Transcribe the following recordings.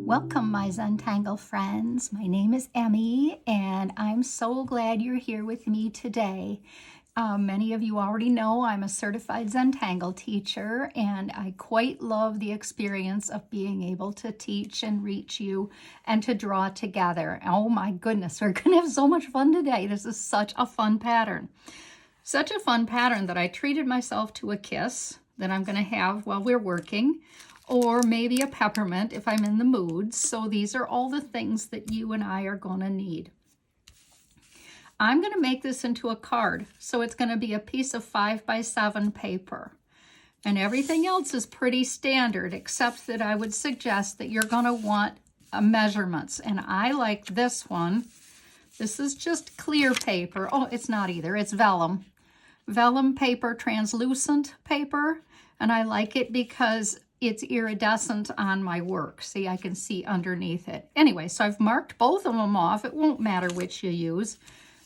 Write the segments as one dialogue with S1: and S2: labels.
S1: Welcome, my Zentangle friends. My name is Emmy, and I'm so glad you're here with me today. Many of you already know I'm a certified Zentangle teacher, and I quite love the experience of being able to teach and reach you and to draw together. Oh my goodness, we're going to have so much fun today. This is such a fun pattern. Such a fun pattern that I treated myself to a kiss that I'm going to have while we're working, or maybe a peppermint if I'm in the mood. So these are all the things that you and I are going to need. I'm going to make this into a card. So it's going to be a piece of 5x7 paper. And everything else is pretty standard, except that I would suggest that you're going to want measurements. And I like this one. This is just clear paper. Oh, it's not either. It's vellum. Vellum paper, translucent paper. And I like it because it's iridescent on my work. See, I can see underneath it. Anyway, so I've marked both of them off. It won't matter which you use,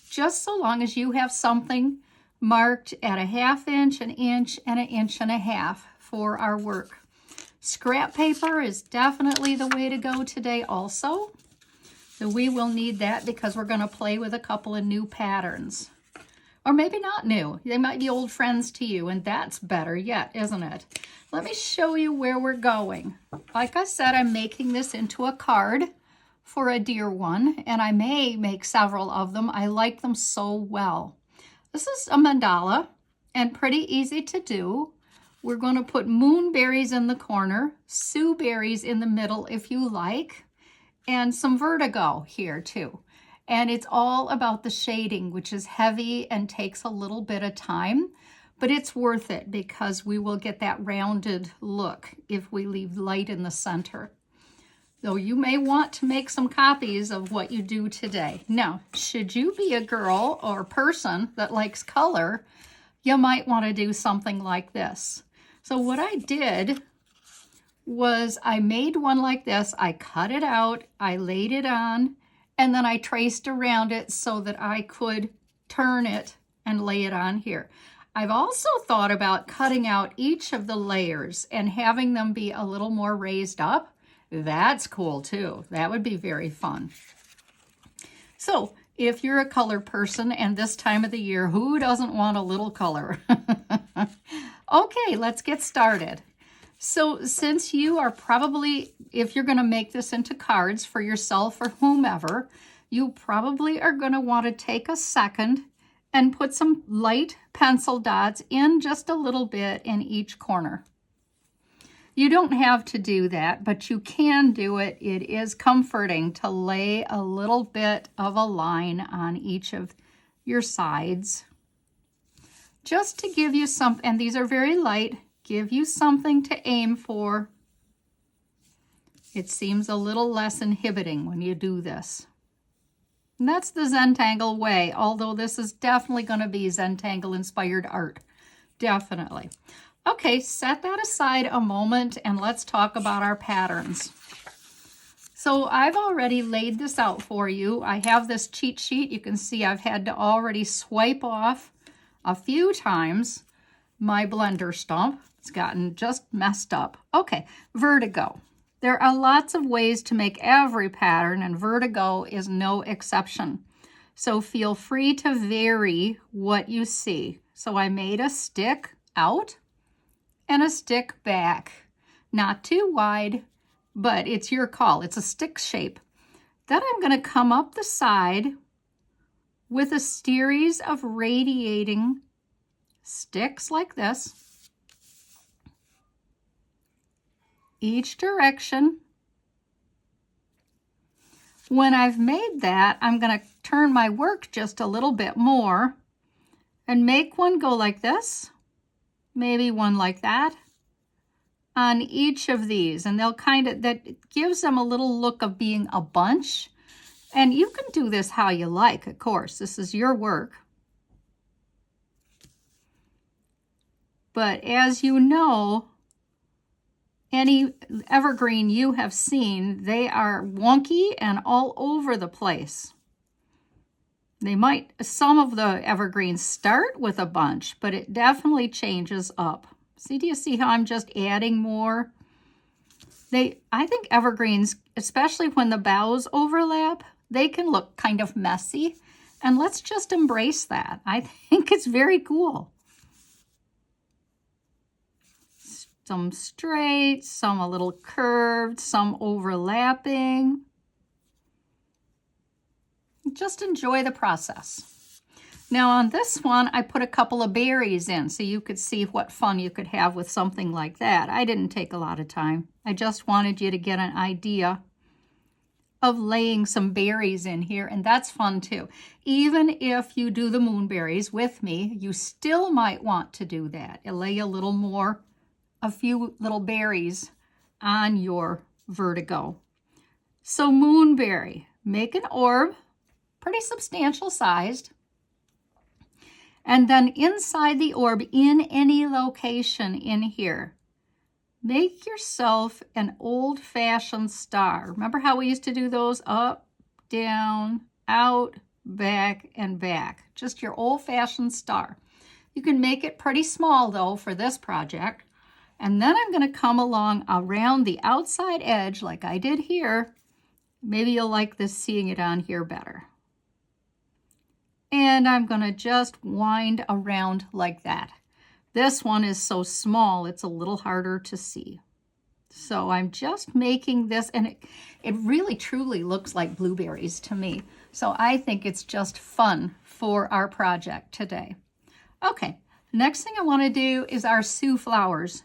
S1: just so long as you have something marked at a 1/2 inch, an inch, and an 1.5 inches for our work. Scrap paper is definitely the way to go today also. So we will need that because we're going to play with a couple of new patterns. Or maybe not new. They might be old friends to you, and that's better yet, isn't it? Let me show you where we're going. Like I said, I'm making this into a card for a dear one, and I may make several of them. I like them so well. This is a mandala, and pretty easy to do. We're going to put moonberries in the corner, Sue berries in the middle if you like, and some vertigo here too. And it's all about the shading, which is heavy and takes a little bit of time, but it's worth it because we will get that rounded look if we leave light in the center. So you may want to make some copies of what you do today. Now, should you be a girl or person that likes color, you might want to do something like this. So what I did was I made one like this. I cut it out, I laid it on, and then I traced around it so that I could turn it and lay it on here. I've also thought about cutting out each of the layers and having them be a little more raised up. That's cool too. That would be very fun. So if you're a color person, and this time of the year, who doesn't want a little color? Okay, let's get started. So since you are probably, if you're going to make this into cards for yourself or whomever, you probably are going to want to take a second and put some light pencil dots in just a little bit in each corner. You don't have to do that, but you can do it. It is comforting to lay a little bit of a line on each of your sides, just to give you some, and these are very light, give you something to aim for. It seems a little less inhibiting when you do this. And that's the Zentangle way, although this is definitely going to be Zentangle-Inspired Art. Definitely. Okay, set that aside a moment and let's talk about our patterns. So I've already laid this out for you. I have this cheat sheet. You can see I've had to already swipe off a few times my blender stump. It's gotten just messed up. Okay, vertigo. There are lots of ways to make every pattern, and vertigo is no exception. So feel free to vary what you see. So I made a stick out and a stick back. Not too wide, but it's your call. It's a stick shape. Then I'm going to come up the side with a series of radiating sticks like this, each direction. When I've made that, I'm going to turn my work just a little bit more and make one go like this, maybe one like that, on each of these. And they'll that gives them a little look of being a bunch. And you can do this how you like, of course. This is your work. But as you know, any evergreen you have seen, they are wonky and all over the place. They might, some of the evergreens start with a bunch, but it definitely changes up. See, do you see how I'm just adding more? I think evergreens, especially when the boughs overlap, they can look kind of messy. And let's just embrace that. I think it's very cool. Some straight, some a little curved, some overlapping. Just enjoy the process. Now on this one, I put a couple of berries in so you could see what fun you could have with something like that. I didn't take a lot of time. I just wanted you to get an idea of laying some berries in here, and that's fun too. Even if you do the moonberries with me, you still might want to do that. You lay a few little berries on your vertigo. So moonberry, make an orb, pretty substantial sized. And then inside the orb, in any location in here, make yourself an old-fashioned star. Remember how we used to do those? Up, down, out, back, and back. Just your old-fashioned star. You can make it pretty small, though, for this project. And then I'm going to come along around the outside edge like I did here. Maybe you'll like this, seeing it on here better. And I'm going to just wind around like that. This one is so small, it's a little harder to see. So I'm just making this, and it really truly looks like blueberries to me. So I think it's just fun for our project today. Okay, next thing I want to do is our Sioux flowers.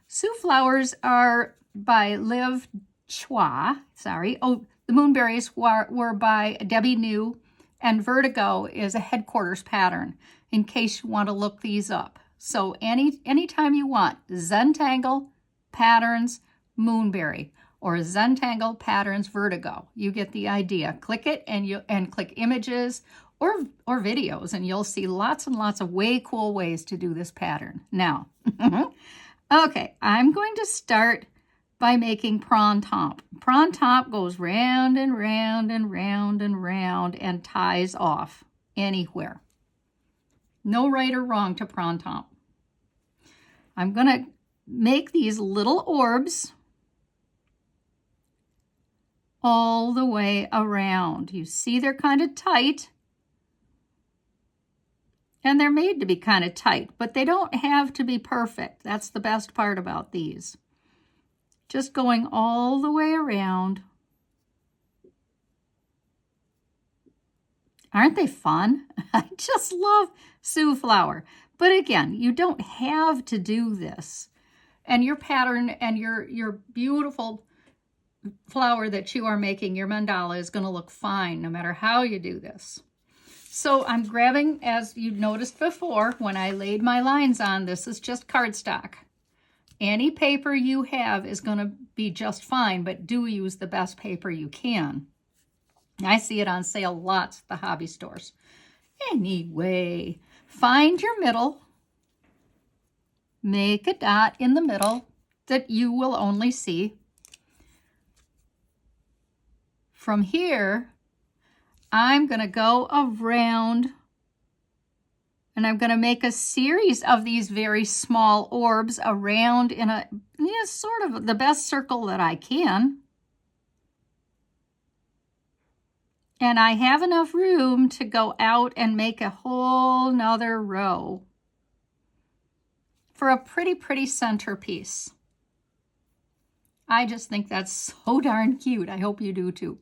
S1: Sioux flowers are by Liv Chua, sorry. Oh, the moonberries were by Debbie New. And Vertigo is a headquarters pattern in case you want to look these up. So anytime you want, Zentangle Patterns Moonberry or Zentangle Patterns Vertigo, you get the idea. Click it and click images or videos, and you'll see lots and lots of cool ways to do this pattern. Now, okay, I'm going to start by making printemps. Printemps goes round and round and round and round and ties off anywhere. No right or wrong to printemps. I'm going to make these little orbs all the way around. You see they're kind of tight. And they're made to be kind of tight, but they don't have to be perfect. That's the best part about these. Just going all the way around. Aren't they fun? I just love Sioux flower. But again, you don't have to do this. And your pattern and your beautiful flower that you are making, your mandala, is going to look fine no matter how you do this. So I'm grabbing, as you noticed before, when I laid my lines on, this is just cardstock. Any paper you have is going to be just fine, but do use the best paper you can. I see it on sale lots at the hobby stores. Anyway, find your middle. Make a dot in the middle that you will only see. From here, I'm going to go around, and I'm going to make a series of these very small orbs around in a sort of the best circle that I can. And I have enough room to go out and make a whole nother row for a pretty centerpiece. I just think that's so darn cute. I hope you do too.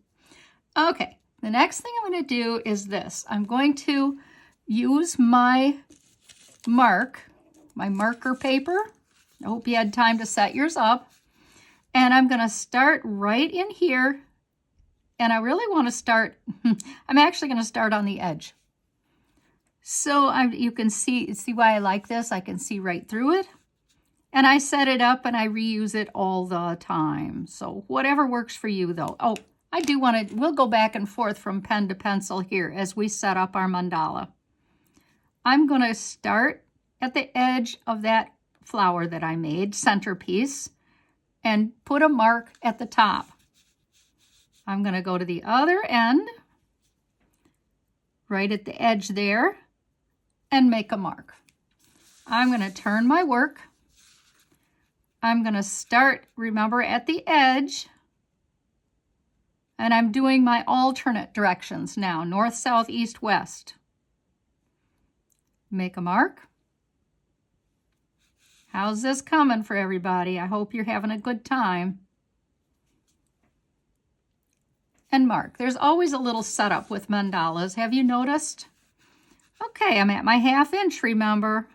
S1: Okay, the next thing I'm going to do is this. I'm going to use my marker paper. I hope you had time to set yours up. And I'm going to start right in here. And I really want to start, I'm actually going to start on the edge. So you can see why I like this. I can see right through it. And I set it up and I reuse it all the time. So whatever works for you though. Oh, I do want to, we'll go back and forth from pen to pencil here as we set up our mandala. I'm going to start at the edge of that flower that I made, centerpiece, and put a mark at the top. I'm going to go to the other end, right at the edge there, and make a mark. I'm going to turn my work. I'm going to start, remember, at the edge. And I'm doing my alternate directions now, north, south, east, west. Make a mark. How's this coming for everybody? I hope you're having a good time. And mark. There's always a little setup with mandalas. Have you noticed? Okay, I'm at my 1/2 inch, remember.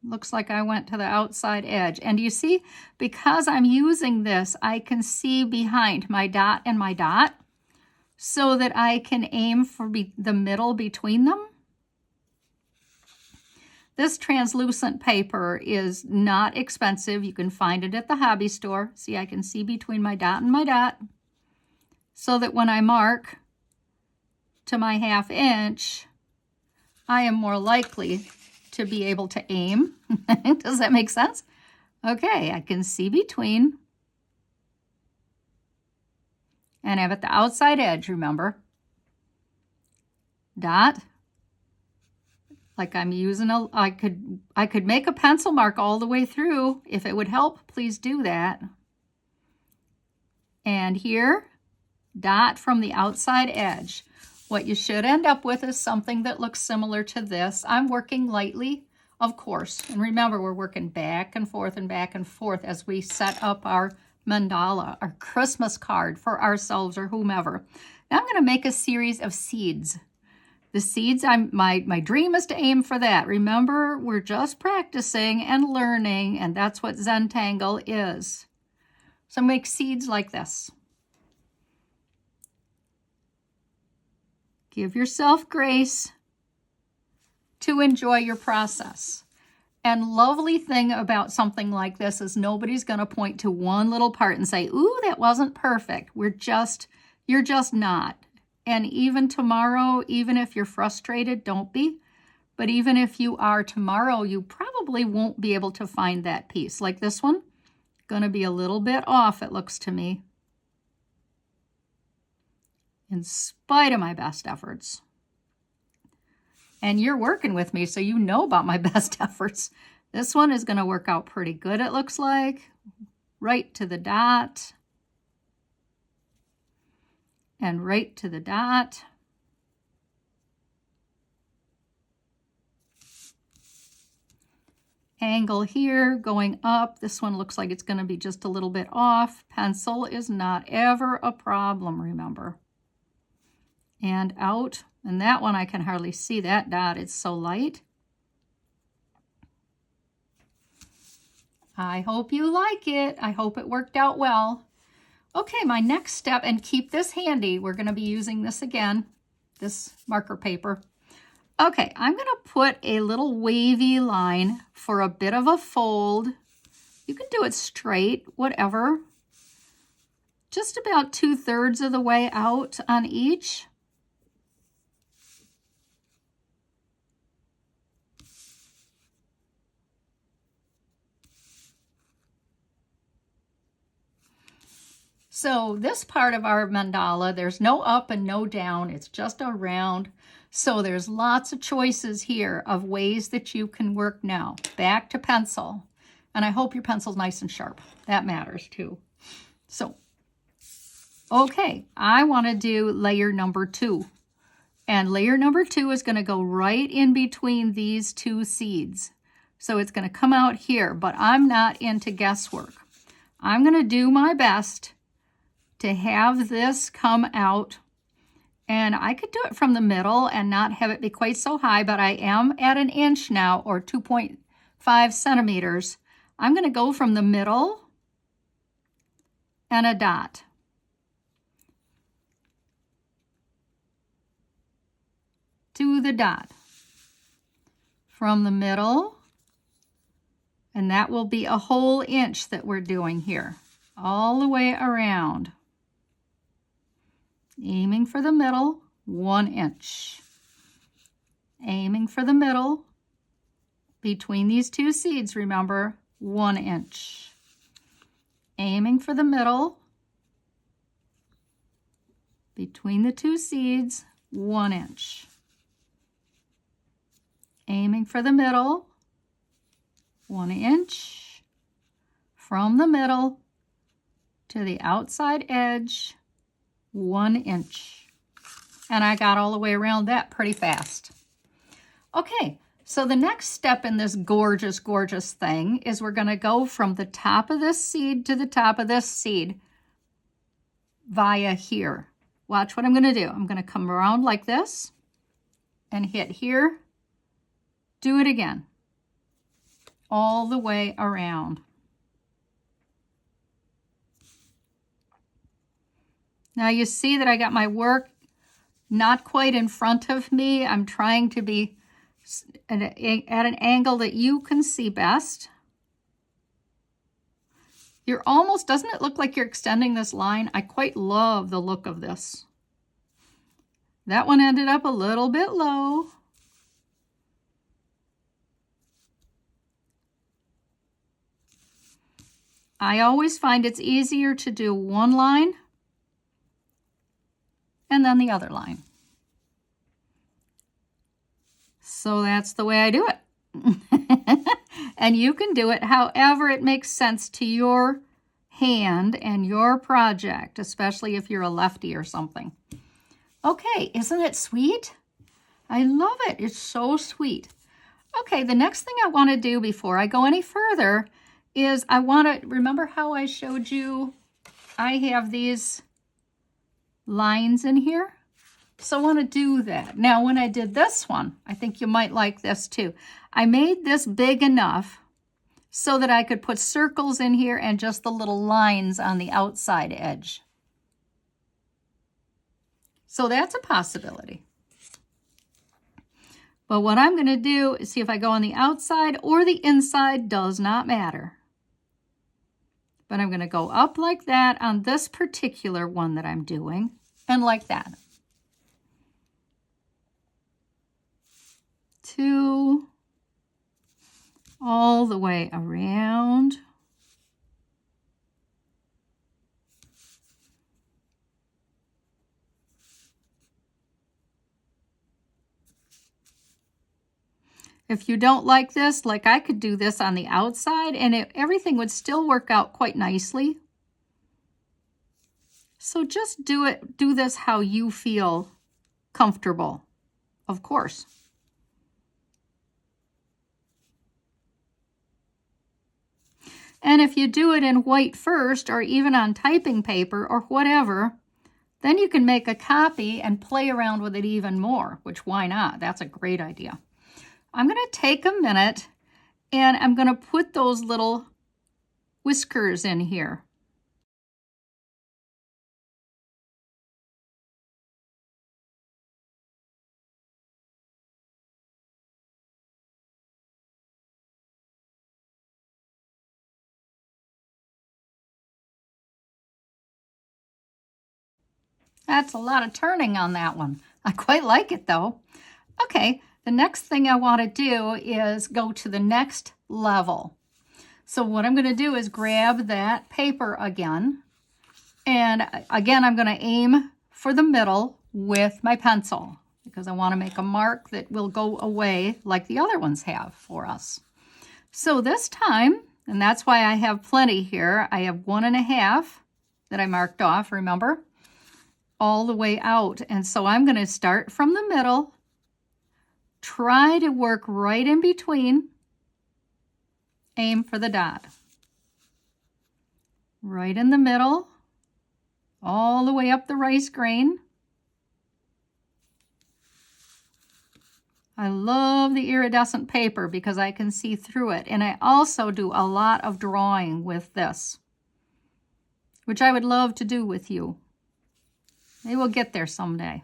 S1: Looks like I went to the outside edge. And you see, because I'm using this, I can see behind my dot and my dot so that I can aim for the middle between them. This translucent paper is not expensive. You can find it at the hobby store. See, I can see between my dot and my dot so that when I mark to my 1/2 inch, I am more likely to be able to aim. Does that make sense? Okay, I can see between. And I'm at the outside edge, remember. Dot. Like I'm using I could make a pencil mark all the way through. If it would help, please do that. And here, dot from the outside edge. What you should end up with is something that looks similar to this. I'm working lightly, of course. And remember, we're working back and forth as we set up our mandala, our Christmas card for ourselves or whomever. Now I'm going to make a series of seeds. The seeds, my dream is to aim for that. Remember, we're just practicing and learning, and that's what Zentangle is. So make seeds like this. Give yourself grace to enjoy your process. And lovely thing about something like this is nobody's going to point to one little part and say, ooh, that wasn't perfect. You're just not. And even tomorrow, even if you're frustrated, don't be. But even if you are tomorrow, you probably won't be able to find that piece. Like this one, going to be a little bit off, it looks to me. In spite of my best efforts. And you're working with me, so you know about my best efforts. This one is going to work out pretty good, it looks like. Right to the dot. And right to the dot. Angle here, going up. This one looks like it's going to be just a little bit off. Pencil is not ever a problem, remember. And out. And that one I can hardly see that dot. It's so light. I hope you like it. I hope it worked out well. Okay, my next step, and keep this handy. We're going to be using this again, this marker paper. Okay, I'm going to put a little wavy line for a bit of a fold. You can do it straight, whatever. Just about 2/3 of the way out on each. So this part of our mandala, there's no up and no down. It's just a round. So there's lots of choices here of ways that you can work now. Back to pencil. And I hope your pencil's nice and sharp. That matters too. So, okay, I want to do layer number 2. And layer number 2 is going to go right in between these two seeds. So it's going to come out here, but I'm not into guesswork. I'm going to do my best to have this come out, and I could do it from the middle and not have it be quite so high, but I am at 1 inch now, or 2.5 centimeters. I'm going to go from the middle and a dot. To the dot. From the middle, and that will be a whole inch that we're doing here, all the way around. Aiming for the middle, 1 inch. Aiming for the middle, between these two seeds, remember, 1 inch. Aiming for the middle, between the two seeds, 1 inch. Aiming for the middle, 1 inch from the middle to the outside edge, 1 inch. And I got all the way around that pretty fast. Okay, so the next step in this gorgeous, gorgeous thing is we're going to go from the top of this seed to the top of this seed via here. Watch what I'm going to do. I'm going to come around like this and hit here. Do it again. All the way around. Now you see that I got my work not quite in front of me. I'm trying to be at an angle that you can see best. You're almost, doesn't it look like you're extending this line? I quite love the look of this. That one ended up a little bit low. I always find it's easier to do one line and then the other line. So that's the way I do it. And you can do it however it makes sense to your hand and your project, especially if you're a lefty or something. Okay, isn't it sweet? I love it. It's so sweet. Okay, the next thing I want to do before I go any further is I want to, remember how I showed you I have these lines in here? So I want to do that. Now, when I did this one, I think you might like this too. I made this big enough so that I could put circles in here and just the little lines on the outside edge. So that's a possibility. But what I'm going to do is see if I go on the outside or the inside, does not matter. But I'm going to go up like that on this particular one that I'm doing, and like that. 2, all the way around. If you don't like this, like I could do this on the outside and everything would still work out quite nicely. So just do this how you feel comfortable, of course. And if you do it in white first, or even on typing paper or whatever, then you can make a copy and play around with it even more, which why not? That's a great idea. I'm going to take a minute and I'm going to put those little whiskers in here. That's a lot of turning on that one. I quite like it though. Okay, the next thing I want to do is go to the next level. So what I'm going to do is grab that paper again. And again, I'm going to aim for the middle with my pencil because I want to make a mark that will go away like the other ones have for us. So this time, and that's why I have plenty here, I have 1.5 that I marked off, remember? All the way out. And so I'm going to start from the middle, try to work right in between, aim for the dot. Right in the middle, all the way up the rice grain. I love the iridescent paper because I can see through it. And I also do a lot of drawing with this, which I would love to do with you. Maybe we'll get there someday.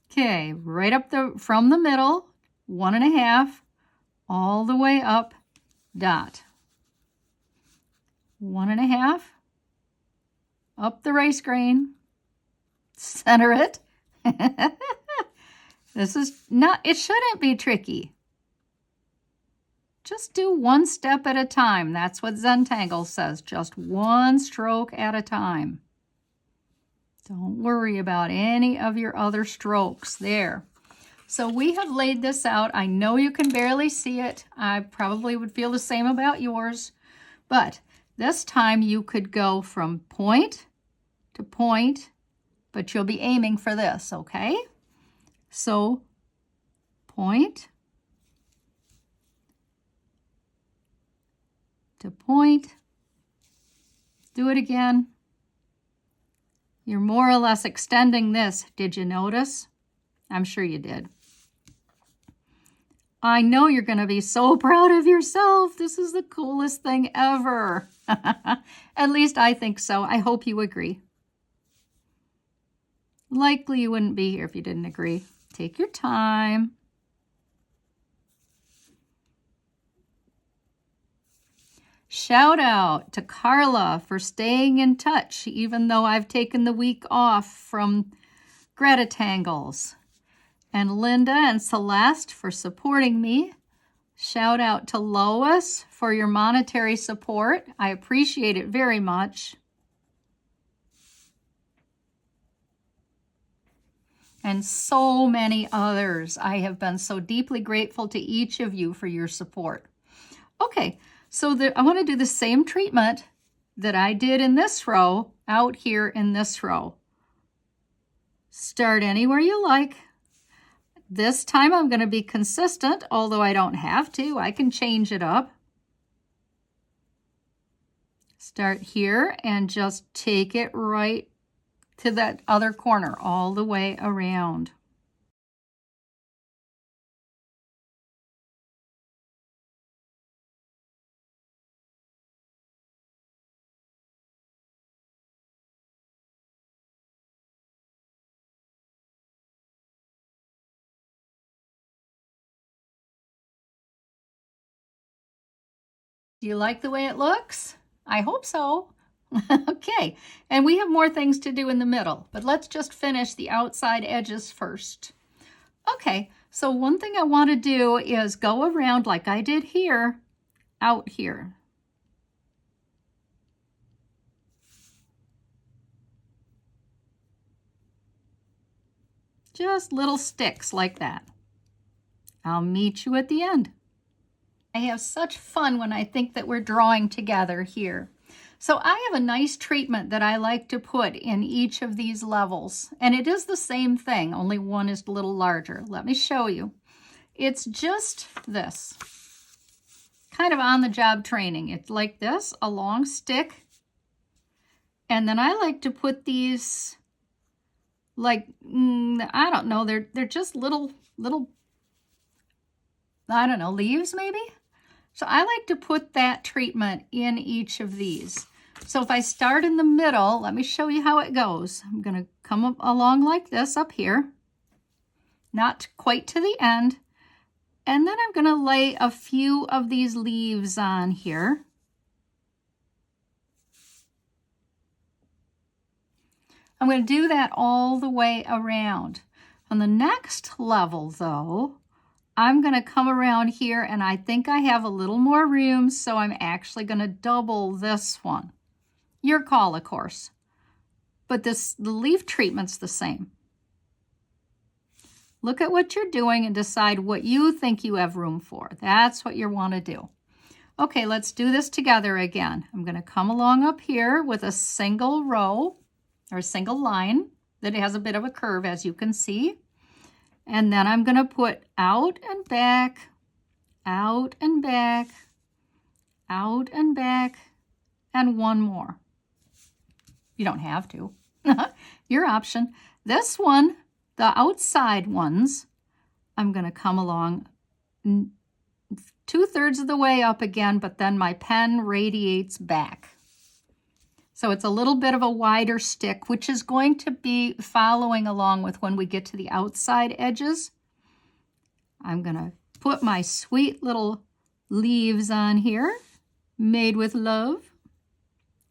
S1: Okay, right up from the middle, 1.5, all the way up, dot. 1.5, up the rice grain, center it. This is not, it shouldn't be tricky. Just do one step at a time. That's what Zentangle says, just one stroke at a time. Don't worry about any of your other strokes there. So we have laid this out. I know you can barely see it. I probably would feel the same about yours. But this time you could go from point to point, but you'll be aiming for this, okay? So point to point. Do it again. You're more or less extending this. Did you notice? I'm sure you did. I know you're going to be so proud of yourself. This is the coolest thing ever. At least I think so. I hope you agree. Likely you wouldn't be here if you didn't agree. Take your time. Shout out to Carla for staying in touch, even though I've taken the week off from Gratatangles. And Linda and Celeste for supporting me. Shout out to Lois for your monetary support. I appreciate it very much. And so many others. I have been so deeply grateful to each of you for your support. Okay, so I want to do the same treatment that I did in this row out here in this row. Start anywhere you like. This time I'm going to be consistent, although I don't have to. I can change it up. Start here and just take it right to that other corner all the way around. Do you like the way it looks? I hope so. Okay, and we have more things to do in the middle, but let's just finish the outside edges first. Okay, so one thing I want to do is go around like I did here, out here. Just little sticks like that. I'll meet you at the end. I have such fun when I think that we're drawing together here. So I have a nice treatment that I like to put in each of these levels. And it is the same thing, only one is a little larger. Let me show you. It's just this. Kind of on-the-job training. It's like this, a long stick. And then I like to put these, like, I don't know, they're just little, I don't know, leaves maybe? So I like to put that treatment in each of these. So if I start in the middle, let me show you how it goes. I'm going to come up along like this up here, not quite to the end. And then I'm going to lay a few of these leaves on here. I'm going to do that all the way around. On the next level, though, I'm going to come around here, and I think I have a little more room, so I'm actually going to double this one. Your call, of course. But the leaf treatment's the same. Look at what you're doing and decide what you think you have room for. That's what you want to do. Okay, let's do this together again. I'm going to come along up here with a single row or a single line that has a bit of a curve, as you can see. And then I'm going to put out and back, out and back, out and back, and one more. You don't have to. Your option. This one, the outside ones, I'm going to come along 2/3 of the way up again, but then my pen radiates back. So it's a little bit of a wider stick, which is going to be following along with when we get to the outside edges. I'm going to put my sweet little leaves on here, made with love,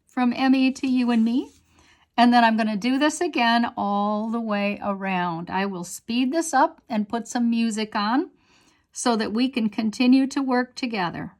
S1: from Emmy to you and me. And then I'm going to do this again all the way around. I will speed this up and put some music on so that we can continue to work together.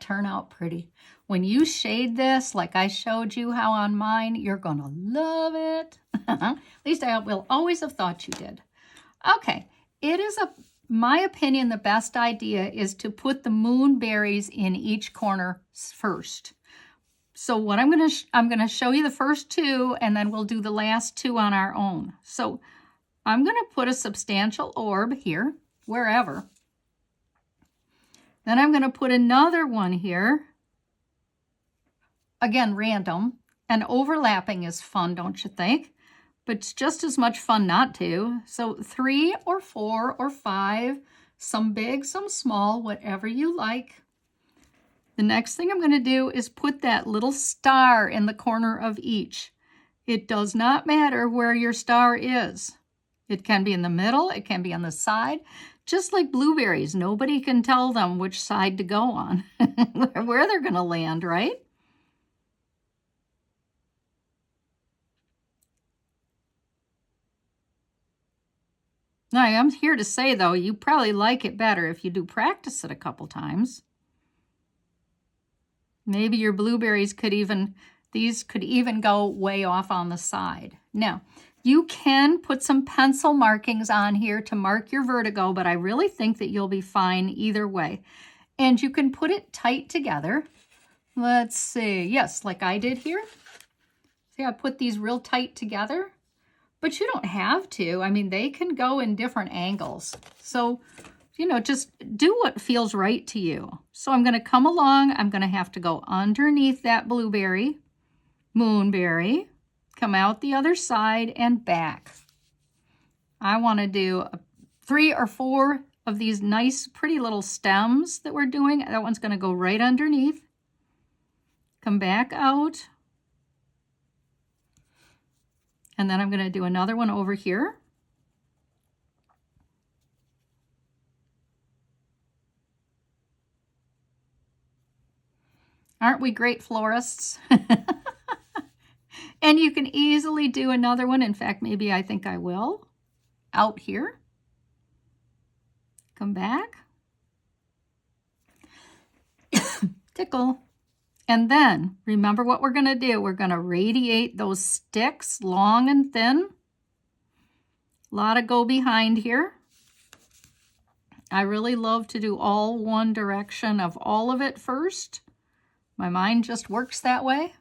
S1: turn out pretty? When you shade this, like I showed you how on mine, you're gonna love it. At least I will always have thought you did. Okay, it is my opinion, the best idea is to put the moonberries in each corner first. So what I'm gonna show you the first two, and then we'll do the last two on our own. So I'm gonna put a substantial orb here, wherever. Then I'm gonna put another one here. Again, random, and overlapping is fun, don't you think? But it's just as much fun not to. So 3 or 4 or 5, some big, some small, whatever you like. The next thing I'm going to do is put that little star in the corner of each. It does not matter where your star is. It can be in the middle, it can be on the side. Just like blueberries, nobody can tell them which side to go on, where they're going to land, right? Now, I am here to say, though, you probably like it better if you do practice it a couple times. Maybe your blueberries these could even go way off on the side. Now, you can put some pencil markings on here to mark your vertigo, but I really think that you'll be fine either way. And you can put it tight together. Let's see, yes, like I did here. See, I put these real tight together, but you don't have to. I mean, they can go in different angles. So, you know, just do what feels right to you. So I'm going to come along. I'm going to have to go underneath that blueberry, moonberry, come out the other side and back. I want to do 3 or 4 of these nice, pretty little stems that we're doing. That one's going to go right underneath. Come back out. And then I'm going to do another one over here. Aren't we great florists? And you can easily do another one. In fact, maybe I think I will. Out here. Come back. Tickle. And then, remember what we're going to do. We're going to radiate those sticks long and thin. A lot of go behind here. I really love to do all one direction of all of it first. My mind just works that way.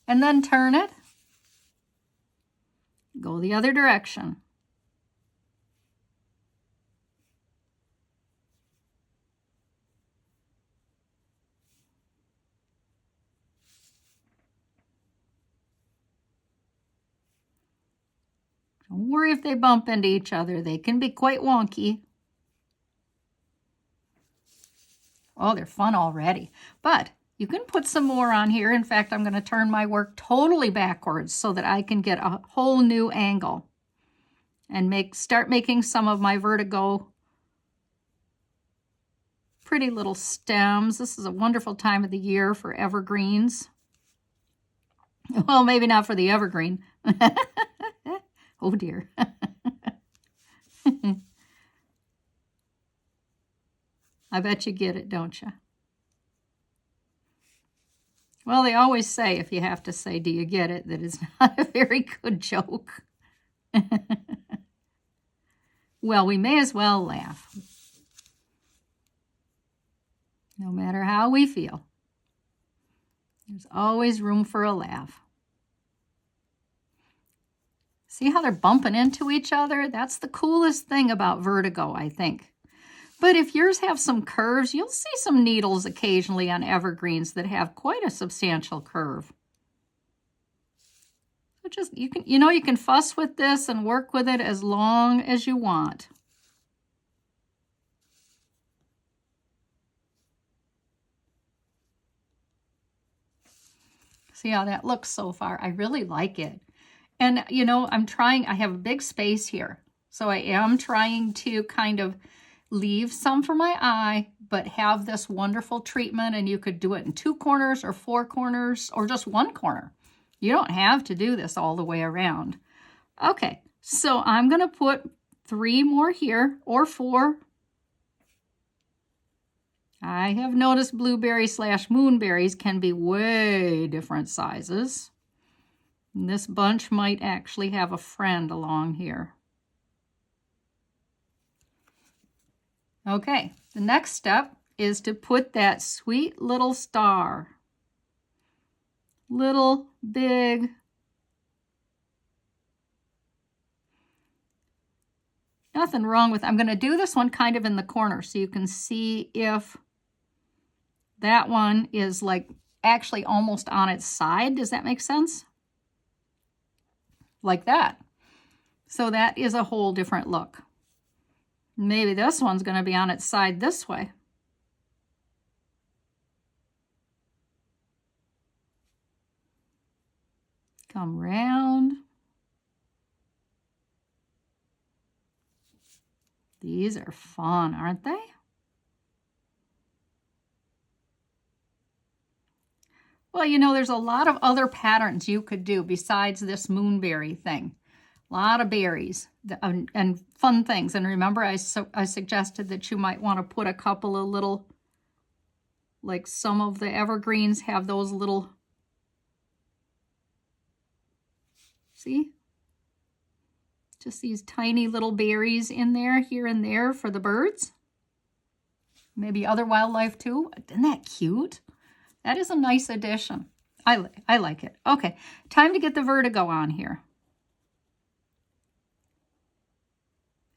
S1: And then turn it. Go the other direction. Don't worry if they bump into each other. They can be quite wonky. Oh, they're fun already. But you can put some more on here. In fact, I'm going to turn my work totally backwards so that I can get a whole new angle and start making some of my vertigo pretty little stems. This is a wonderful time of the year for evergreens. Well, maybe not for the evergreen. Oh dear. I bet you get it, don't you? Well, they always say, if you have to say, do you get it, that it's not a very good joke. Well, we may as well laugh. No matter how we feel, there's always room for a laugh. See how they're bumping into each other? That's the coolest thing about vertigo, I think. But if yours have some curves, you'll see some needles occasionally on evergreens that have quite a substantial curve. So just, you can fuss with this and work with it as long as you want. See how that looks so far? I really like it. And, I have a big space here. So I am trying to kind of leave some for my eye, but have this wonderful treatment. And you could do it in 2 corners or 4 corners or just 1 corner. You don't have to do this all the way around. Okay, So I'm going to put 3 more here, or 4. I have noticed blueberries / moonberries can be way different sizes. And this bunch might actually have a friend along here. Okay, the next step is to put that sweet little star. Little, big. Nothing wrong with, I'm going to do this one kind of in the corner so you can see if that one is like actually almost on its side. Does that make sense? Like that. So that is a whole different look. Maybe this one's going to be on its side this way. Come round. These are fun, aren't they? Well, you know, there's a lot of other patterns you could do besides this moonberry thing. A lot of berries and fun things. And remember, I suggested that you might want to put a couple of little, like some of the evergreens have those little, see? Just these tiny little berries in there, here and there for the birds. Maybe other wildlife too. Isn't that cute? That is a nice addition. I like it. Okay, time to get the vertigo on here.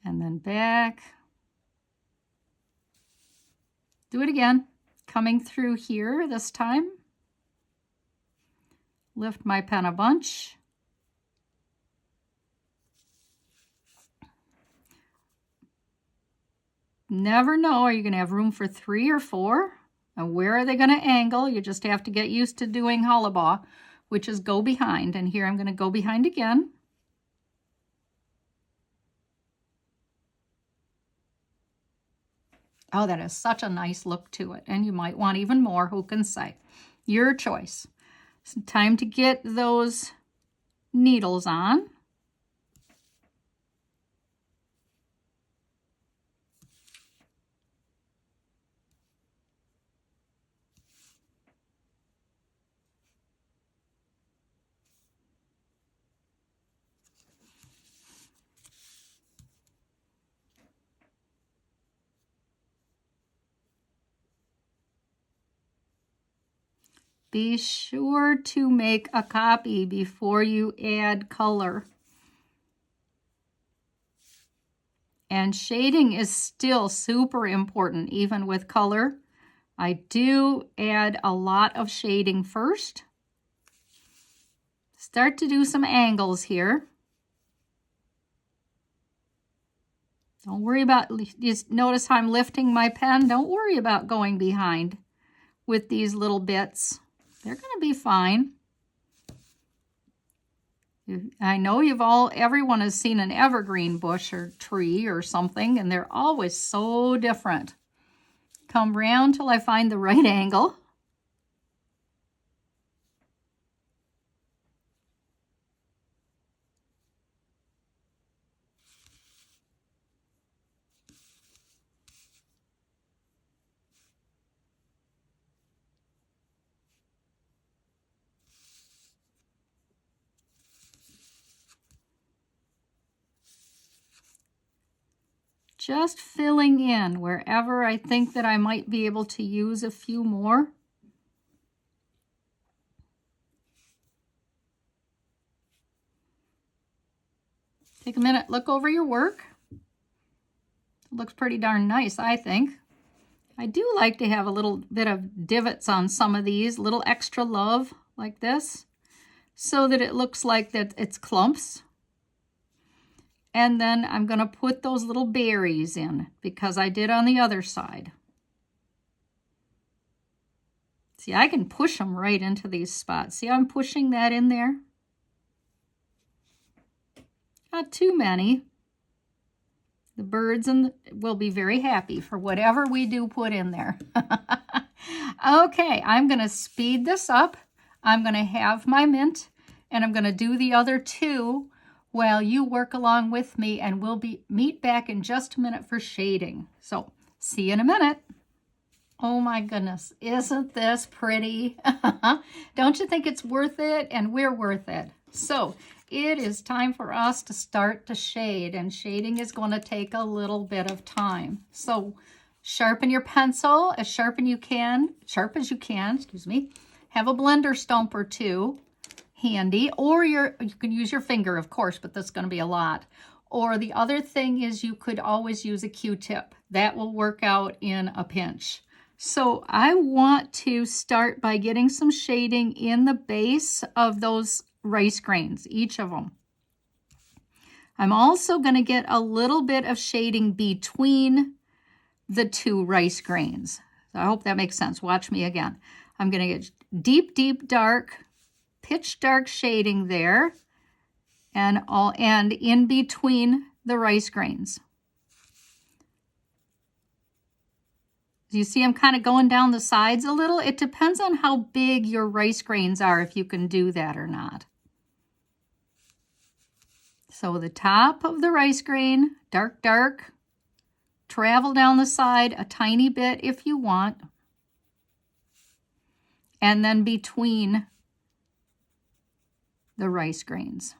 S1: And then back. Do it again. Coming through here this time. Lift my pen a bunch. Never know, are you going to have room for 3 or 4? And where are they going to angle? You just have to get used to doing hullabaugh, which is go behind. And here I'm going to go behind again. Oh, that is such a nice look to it. And you might want even more, who can say? Your choice. It's time to get those needles on. Be sure to make a copy before you add color. And shading is still super important, even with color. I do add a lot of shading first. Start to do some angles here. Don't worry about, just notice how I'm lifting my pen. Don't worry about going behind with these little bits. They're going to be fine. I know everyone has seen an evergreen bush or tree or something, and they're always so different. Come round till I find the right angle. Just filling in wherever I think that I might be able to use a few more. Take a minute, look over your work. It looks pretty darn nice, I think. I do like to have a little bit of divots on some of these, little extra love like this, so that it looks like that it's clumps. And then I'm going to put those little berries in because I did on the other side. See, I can push them right into these spots. See how I'm pushing that in there? Not too many. The birds will be very happy for whatever we do put in there. Okay, I'm going to speed this up. I'm going to have my mint, and I'm going to do the other 2 while you work along with me, and we'll meet back in just a minute for shading. So see you in a minute. Oh my goodness, isn't this pretty? Don't you think it's worth it? And we're worth it. So it is time for us to start to shade, and shading is going to take a little bit of time. So sharpen your pencil as sharp as you can, excuse me. Have a blender stump or two handy, or you can use your finger, of course, but that's going to be a lot. Or the other thing is you could always use a Q-tip. That will work out in a pinch. So I want to start by getting some shading in the base of those rice grains, each of them. I'm also going to get a little bit of shading between the two rice grains. I hope that makes sense. Watch me again. I'm going to get deep, deep dark, pitch dark shading there, and in between the rice grains. You see I'm kind of going down the sides a little. It depends on how big your rice grains are, if you can do that or not. So the top of the rice grain, dark, dark. Travel down the side a tiny bit if you want. And then between the rice grains.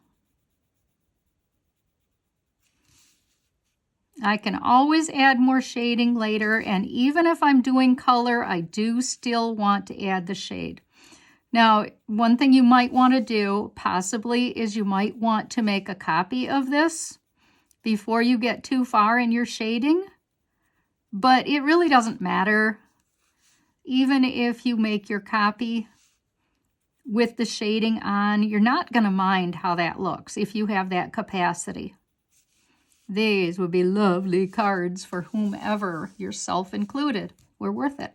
S1: I can always add more shading later, and even if I'm doing color, I do still want to add the shade. Now, one thing you might want to do, possibly, is you might want to make a copy of this before you get too far in your shading, but it really doesn't matter. Even if you make your copy with the shading on, you're not going to mind how that looks if you have that capacity. These would be lovely cards for whomever, yourself included. We're worth it.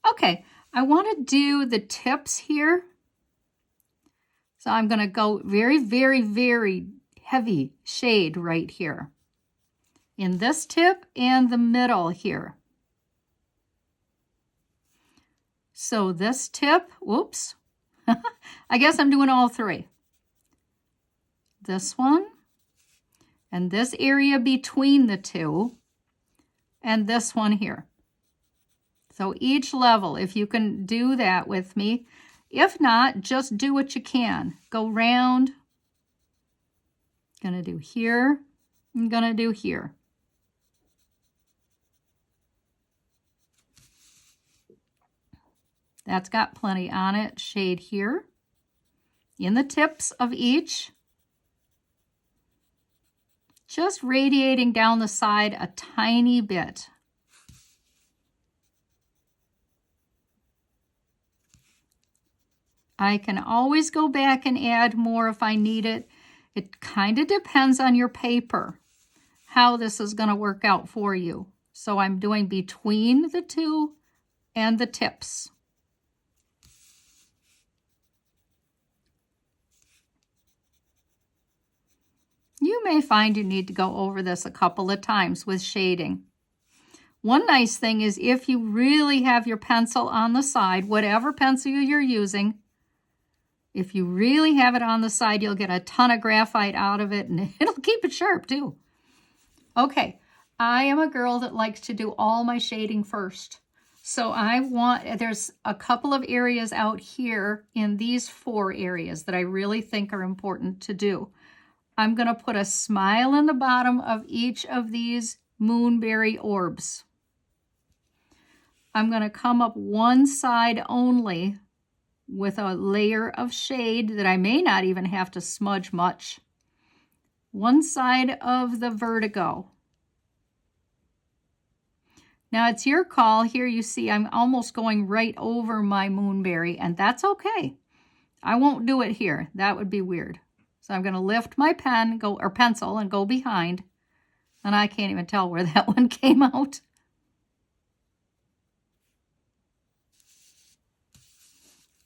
S1: Okay, I want to do the tips here. So I'm going to go very, very, very heavy shade right here in this tip and the middle here. So this tip, whoops, I guess I'm doing all three. This one, and this area between the two, and this one here. So each level, if you can do that with me. If not, just do what you can. Go round. Gonna do here. I'm gonna do here. That's got plenty on it. Shade here. In the tips of each. Just radiating down the side a tiny bit. I can always go back and add more if I need it. It kind of depends on your paper, how this is going to work out for you. So I'm doing between the two and the tips. You may find you need to go over this a couple of times with shading. One nice thing is if you really have your pencil on the side, whatever pencil you're using, if you really have it on the side, you'll get a ton of graphite out of it, and it'll keep it sharp too. Okay, I am a girl that likes to do all my shading first. So there's a couple of areas out here in these 4 areas that I really think are important to do. I'm going to put a smile in the bottom of each of these moonberry orbs. I'm going to come up one side only with a layer of shade that I may not even have to smudge much. One side of the vertigo. Now it's your call. Here you see I'm almost going right over my moonberry, and that's okay. I won't do it here. That would be weird. So I'm going to lift my pencil and go behind, and I can't even tell where that one came out.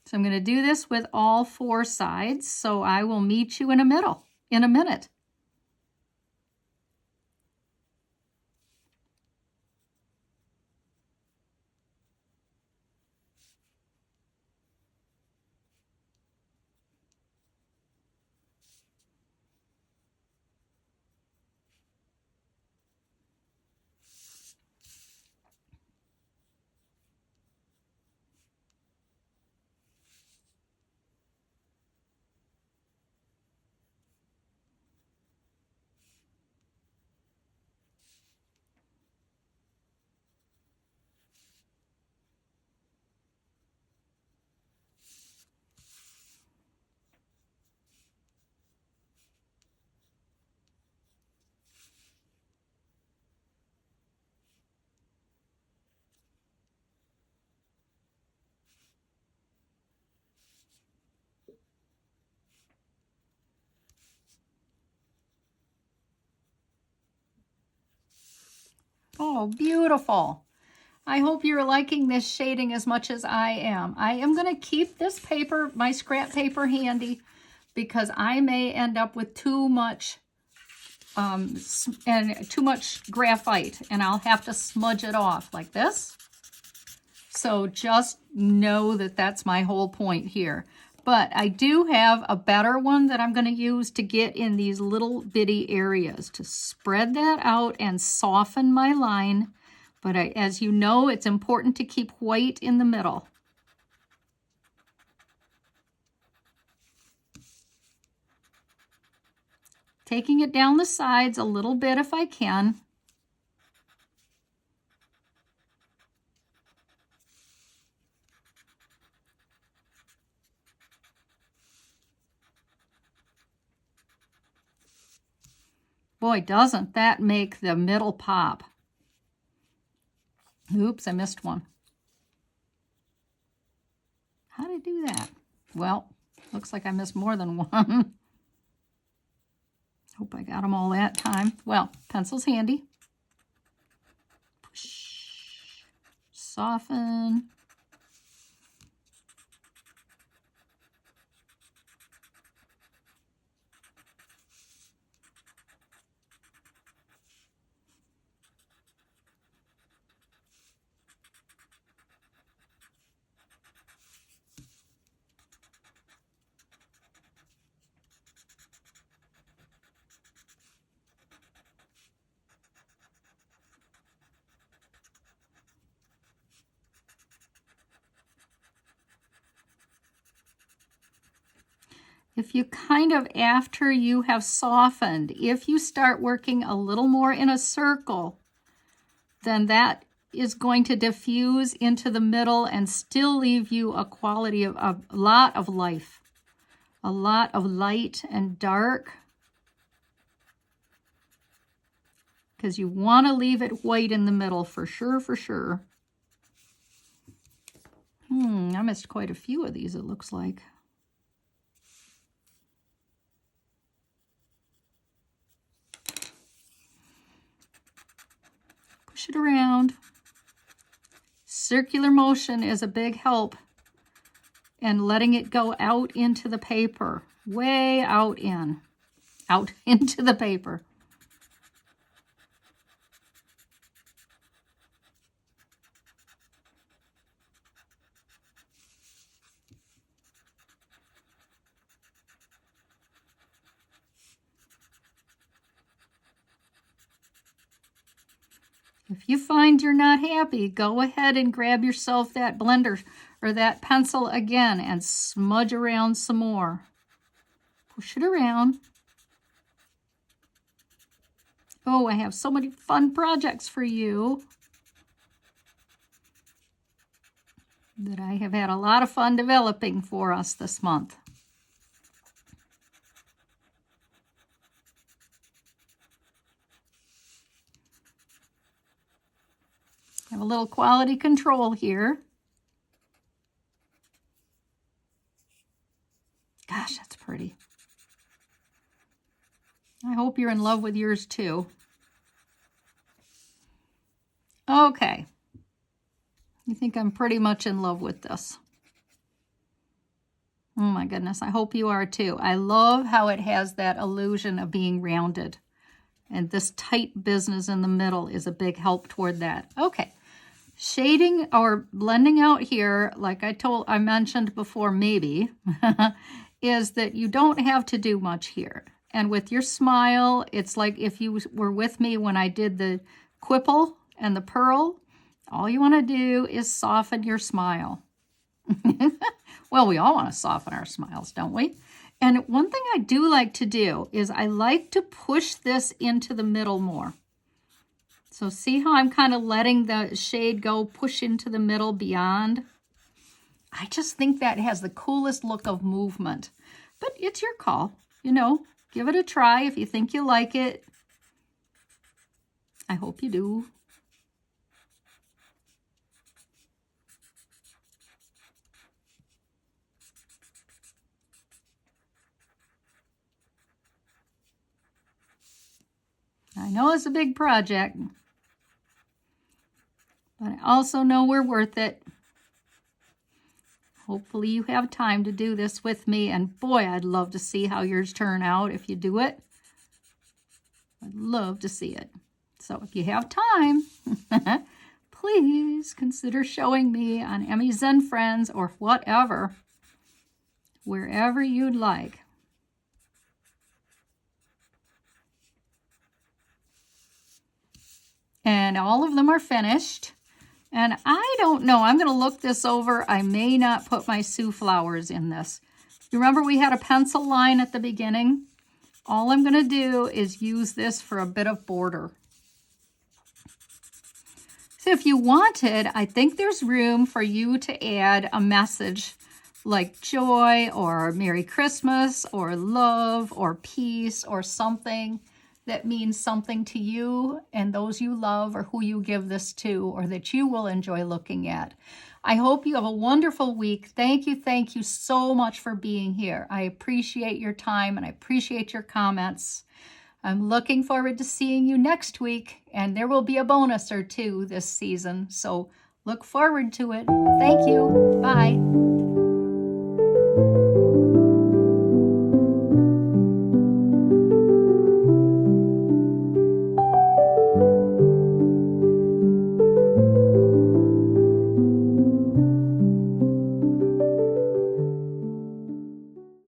S1: So I'm going to do this with all 4 sides, so I will meet you in a minute. Oh, beautiful. I hope you're liking this shading as much as I am. I am going to keep this paper, my scrap paper, handy because I may end up with too much graphite, and I'll have to smudge it off like this. So just know that that's my whole point here. But I do have a better one that I'm going to use to get in these little bitty areas to spread that out and soften my line. But as you know, it's important to keep white in the middle. Taking it down the sides a little bit if I can. Boy, doesn't that make the middle pop. Oops, I missed one. How did I do that? Well, looks like I missed more than one. Hope I got them all that time. Well, pencil's handy. Push, soften. If you kind of, after you have softened, if you start working a little more in a circle, then that is going to diffuse into the middle and still leave you a quality of a lot of life, a lot of light and dark, because you want to leave it white in the middle for sure, for sure. I missed quite a few of these, it looks like. Push it around. Circular motion is a big help, and letting it go out into the paper, way out into the paper. If you find you're not happy, go ahead and grab yourself that blender or that pencil again and smudge around some more. Push it around. Oh, I have so many fun projects for you that I have had a lot of fun developing for us this month. Have a little quality control here. Gosh, that's pretty. I hope you're in love with yours too. Okay. I think I'm pretty much in love with this. Oh my goodness, I hope you are too. I love how it has that illusion of being rounded. And this tight business in the middle is a big help toward that. Okay. Shading or blending out here, like I mentioned before, maybe, is that you don't have to do much here. And with your smile, it's like if you were with me when I did the quipple and the pearl, all you want to do is soften your smile. Well, we all want to soften our smiles, don't we? And one thing I do like to do is I like to push this into the middle more. So see how I'm kind of letting the shade go push into the middle beyond? I just think that has the coolest look of movement. But it's your call, you know. Give it a try if you think you like it. I hope you do. I know it's a big project. also know we're worth it. Hopefully you have time to do this with me, and boy, I'd love to see how yours turn out if you do it. I'd love to see it. So if you have time, please consider showing me on Emmy Zen Friends or whatever, wherever you'd like. And all of them are finished. And I don't know, I'm going to look this over. I may not put my Sioux flowers in this. You remember we had a pencil line at the beginning? All I'm going to do is use this for a bit of border. So if you wanted, I think there's room for you to add a message like joy or Merry Christmas or love or peace or something that means something to you and those you love or who you give this to or that you will enjoy looking at. I hope you have a wonderful week. Thank you so much for being here. I appreciate your time and I appreciate your comments. I'm looking forward to seeing you next week, and there will be a bonus or two this season, so look forward to it. Thank you. Bye.